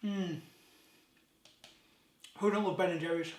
Who don't love Ben and Jerry's?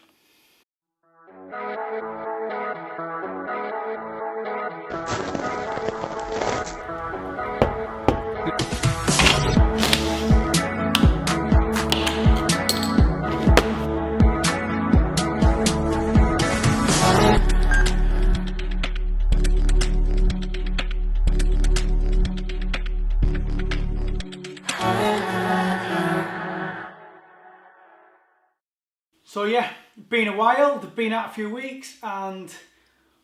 So yeah, been a while, they've been out a few weeks, and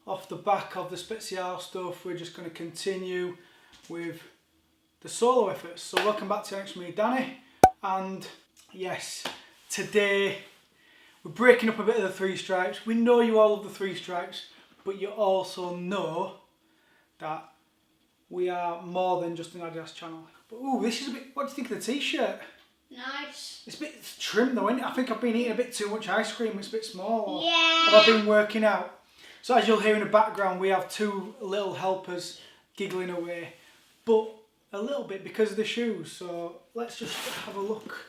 off the back of the Spezial stuff, we're just going to continue with the solo efforts. So welcome back to Next with me, Danny, and yes, today we're breaking up a bit of the Three Stripes. We know you all love the Three Stripes, but you also know that we are more than just an Adidas channel. But ooh, this is a bit, what do you think of the t-shirt? Nice. It's a bit trim though, isn't it? I think I've been eating a bit too much ice cream, it's a bit small. Yeah. Have I been working out? So as you'll hear in the background, we have two little helpers giggling away, but a little bit because of the shoes. So let's just have a look.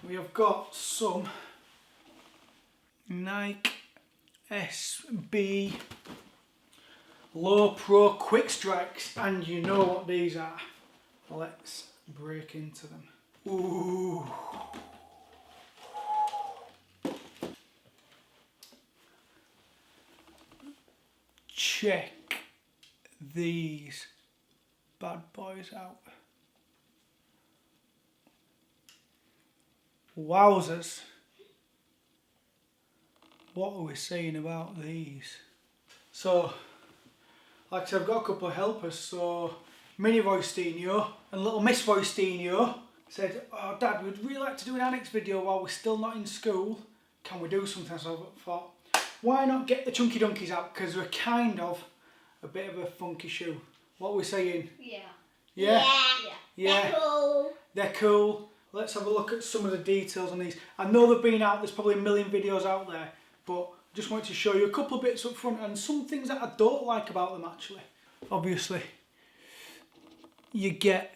We have got some Nike SB Low Pro Quick Strikes, and you know what these are. Let's break into them. Ooh. Check these bad boys out. Wowzers. What are we saying about these? So, like I said, I've got a couple of helpers. So, Mini Voistinho and little Miss Voistinho said, oh Dad, we'd really like to do an annex video while we're still not in school. Can we do something? So I thought, why not get the Chunky Dunkies out? Because they're kind of a bit of a funky shoe. What are we saying? Yeah. Yeah? Yeah. They're cool. They're cool. Let's have a look at some of the details on these. I know they've been out, there's probably a million videos out there, but just wanted to show you a couple of bits up front and some things that I don't like about them actually. Obviously, you get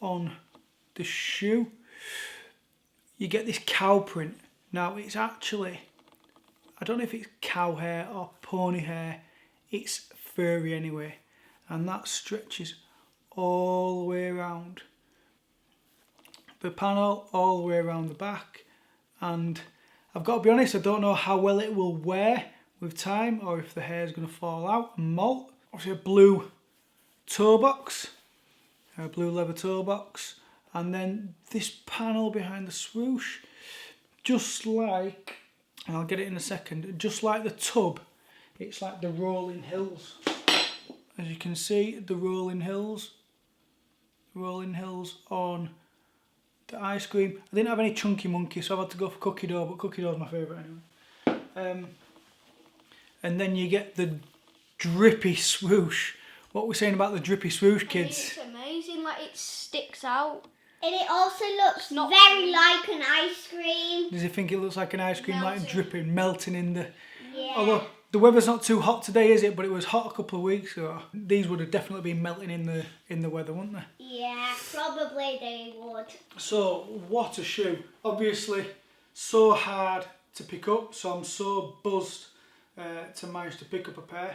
on the shoe, you get this cow print. Now it's actually, I don't know if it's cow hair or pony hair, it's furry anyway, and that stretches all the way around the panel, all the way around the back, and I've got to be honest, I don't know how well it will wear with time or if the hair is going to fall out and molt. Obviously a blue toe box, a blue leather toe box, and then this panel behind the swoosh, just like, and I'll get it in a second, just like the tub, it's like the rolling hills. As you can see, the rolling hills on the ice cream. I didn't have any Chunky Monkey, so I've had to go for Cookie Dough, but Cookie Dough is my favourite anyway. And then you get the drippy swoosh. What we're saying about the drippy swoosh, kids? It's amazing, like it sticks out. And it also looks very like an ice cream. Does it think it looks like an ice cream, Melting. like dripping, melting in the... Yeah. Although the weather's not too hot today, is it? But it was hot a couple of weeks ago. These would have definitely been melting in the weather, wouldn't they? Yeah, probably they would. So, what a shoe. Obviously, so hard to pick up, so I'm so buzzed to manage to pick up a pair.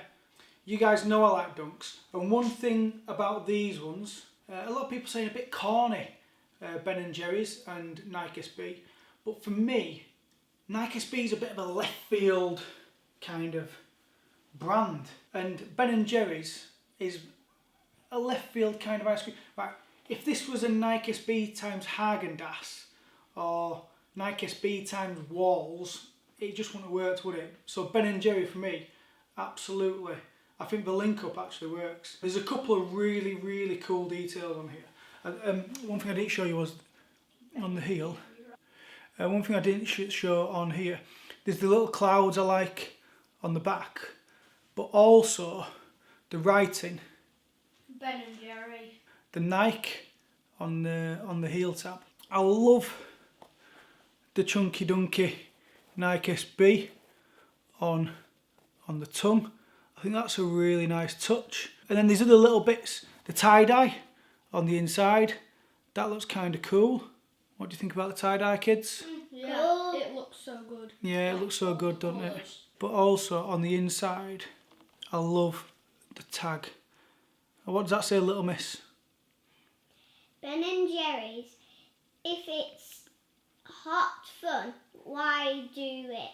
You guys know I like Dunks, and one thing about these ones, a lot of people saying a bit corny, Ben and Jerry's and Nike SB, but for me, Nike SB is a bit of a left field kind of brand, and Ben and Jerry's is a left field kind of ice cream. Right, if this was a Nike SB times Häagen-Dazs or Nike SB times Walls, it just wouldn't have worked, would it? So Ben and Jerry for me, absolutely. I think the link up actually works. There's a couple of really, really cool details on here. One thing I didn't show you was on the heel. One thing I didn't show on here, there's the little clouds I like on the back, but also the writing. Ben and Jerry. The Nike on the heel tab. I love the Chunky Dunky Nike SB on the tongue. I think that's a really nice touch. And then these other little bits, the tie-dye on the inside, that looks kind of cool. What do you think about the tie-dye, kids? Yeah, Cool. it looks so good. Yeah, it looks so good, doesn't it? But also on the inside, I love the tag. What does that say, Little Miss? Ben and Jerry's. If it's hot fun, why do it?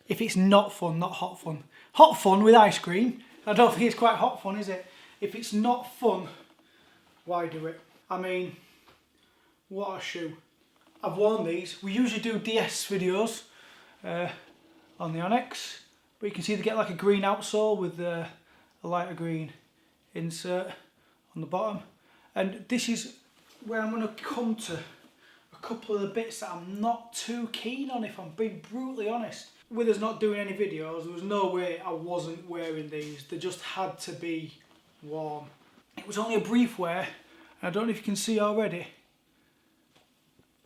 If it's not fun, not hot fun. Hot fun with ice cream. I don't think it's quite hot fun, is it? If it's not fun, why do it? I mean, what a shoe. I've worn these. We usually do DS videos on the Onyx, but you can see they get like a green outsole with a lighter green insert on the bottom. And this is where I'm going to come to a couple of the bits that I'm not too keen on, if I'm being brutally honest. With us not doing any videos, there was no way I wasn't wearing these. They just had to be worn. It was only a brief wear, and I don't know if you can see already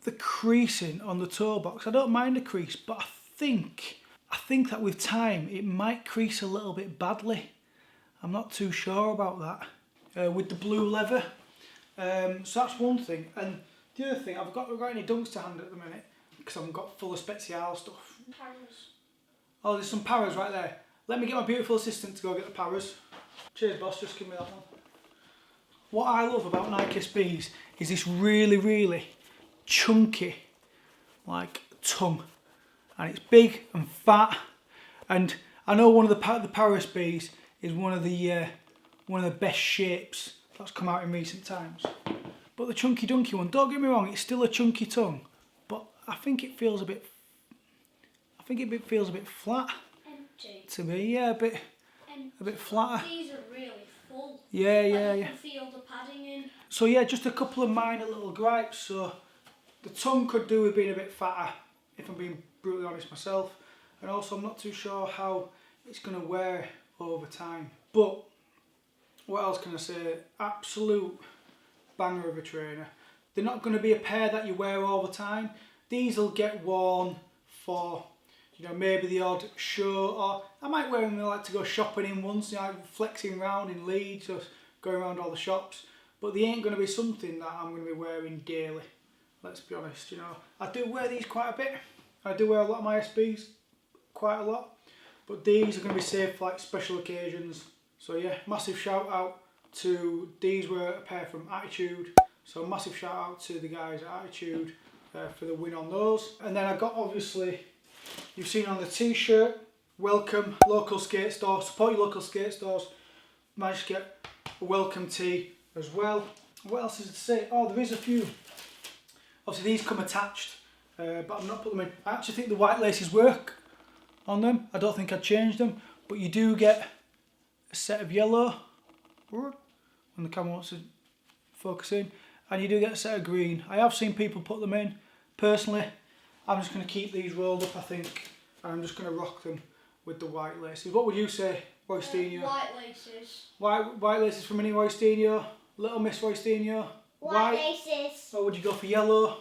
the creasing on the toe box. I don't mind the crease, but I think that with time it might crease a little bit badly. I'm not too sure about that. With the blue leather. So that's one thing. And the other thing, I've got any dunks to hand at the minute because I've got full of Spezial stuff. Paras. Oh, there's some paras right there. Let me get my beautiful assistant to go get the paras. Cheers, boss, just give me that one. What I love about Nike SBs is this really, really chunky, like, tongue. And it's big and fat. And I know one of the Para SBs is one of the best shapes that's come out in recent times. But the chunky dunky one, don't get me wrong, it's still a chunky tongue, but I think it feels a bit flat Empty. to me. Yeah, a bit flatter. These are really full. Yeah, Like yeah, you yeah. can feel the padding in. So yeah, just a couple of minor little gripes. So the tongue could do with being a bit fatter, if I'm being brutally honest myself. And also I'm not too sure how it's going to wear over time. But what else can I say? Absolute banger of a trainer. They're not going to be a pair that you wear all the time. These will get worn for, you know, maybe the odd show, or I might wear them when I like to go shopping in once, you know, flexing around in Leeds or going around all the shops. But they ain't going to be something that I'm going to be wearing daily. Let's be honest, you know. I do wear these quite a bit. I do wear a lot of my SBs, quite a lot. But these are going to be saved for like special occasions. So yeah, massive shout out to, these were a pair from Attitude. So massive shout out to the guys at Attitude for the win on those. And then I got, obviously, you've seen on the t-shirt, welcome local skate store, support your local skate stores. Managed to get a welcome tee as well. What else is to say? Oh, there is a few. Obviously these come attached, but I'm not putting them in. I actually think the white laces work on them. I don't think I'd change them, but you do get a set of yellow, when the camera wants to focus in, and you do get a set of green. I have seen people put them in. Personally, I'm just going to keep these rolled up, I think, and I'm just going to rock them with the white laces. What would you say, Roystinho? White laces. White laces from Mini Roystinho, Little Miss Roystinho. White laces. Or would you go for yellow?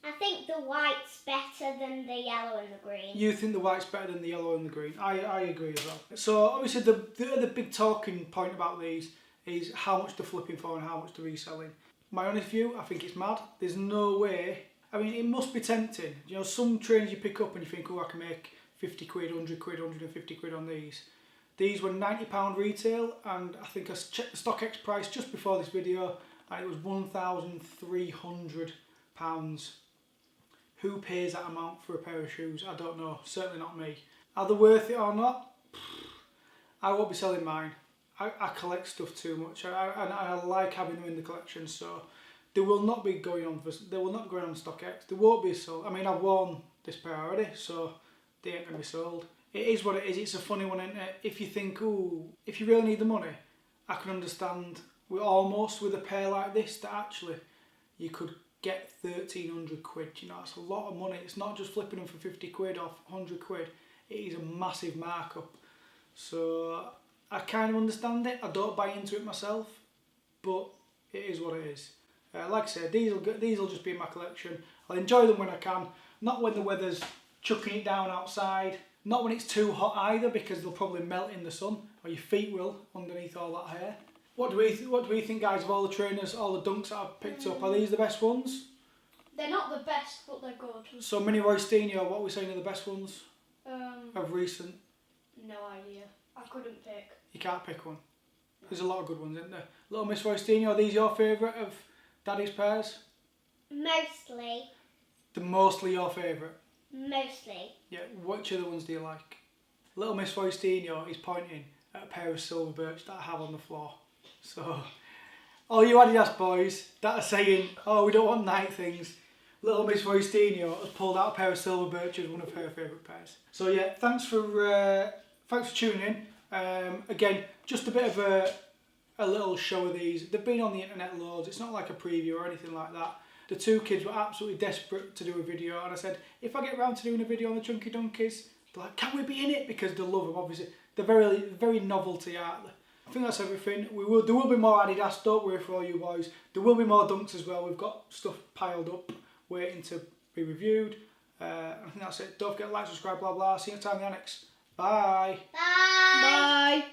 I think the white's better than the yellow and the green. You think the white's better than the yellow and the green. I agree as well. So obviously the big talking point about these is how much they're flipping for and how much they're reselling. My honest view, I think it's mad. There's no way. I mean, it must be tempting. You know, some trainers you pick up and you think, oh, I can make 50 quid, 100 quid, 150 quid on these. These were £90 retail, and I think I checked the StockX price just before this video, and it was £1,300. Who pays that amount for a pair of shoes? I don't know. Certainly not me. Are they worth it or not? I won't be selling mine. I collect stuff too much, and I like having them in the collection. So they will not be going on. They will not go on StockX. They won't be sold. I mean, I've worn this pair already, so they ain't gonna be sold. It is what it is. It's a funny one, isn't it? If you think, ooh, if you really need the money, I can understand. We're almost with a pair like this that actually you could get 1,300 quid. You know, that's a lot of money. It's not just flipping them for 50 quid or 100 quid. It is a massive markup. So I kind of understand it. I don't buy into it myself, but it is what it is. Like I said, these will just be in my collection. I'll enjoy them when I can. Not when the weather's chucking it down outside. Not when it's too hot either, because they'll probably melt in the sun, or your feet will underneath all that hair. What do we think, guys, of all the trainers, all the dunks that I've picked up? Are these the best ones? They're not the best, but they're good. So Mini Roystinho, what are we saying are the best ones of recent? No idea. I couldn't pick. You can't pick one. There's a lot of good ones, isn't there? Little Miss Roystinho, are these your favourite of Daddy's pairs? Mostly. They're mostly your favourite? Mostly. Yeah, which other ones do you like? Little Miss Roystinho is pointing at a pair of silver birch that I have on the floor. So, all you Adidas boys that are saying, oh, we don't want night things, Little Miss Roystinho has pulled out a pair of silver birches, one of her favourite pairs. So yeah, thanks for tuning in. Again, just a bit of a little show of these. They've been on the internet loads. It's not like a preview or anything like that. The two kids were absolutely desperate to do a video, and I said, if I get round to doing a video on the Chunky Donkeys, they're like, can we be in it? Because they love them, obviously. They're very novelty, aren't they? I think that's everything. There will be more Adidas, don't worry for all you boys. There will be more dunks as well. We've got stuff piled up, waiting to be reviewed. I think that's it. Don't forget to like, subscribe, blah, blah. See you next time in the annex. Bye. Bye. Bye.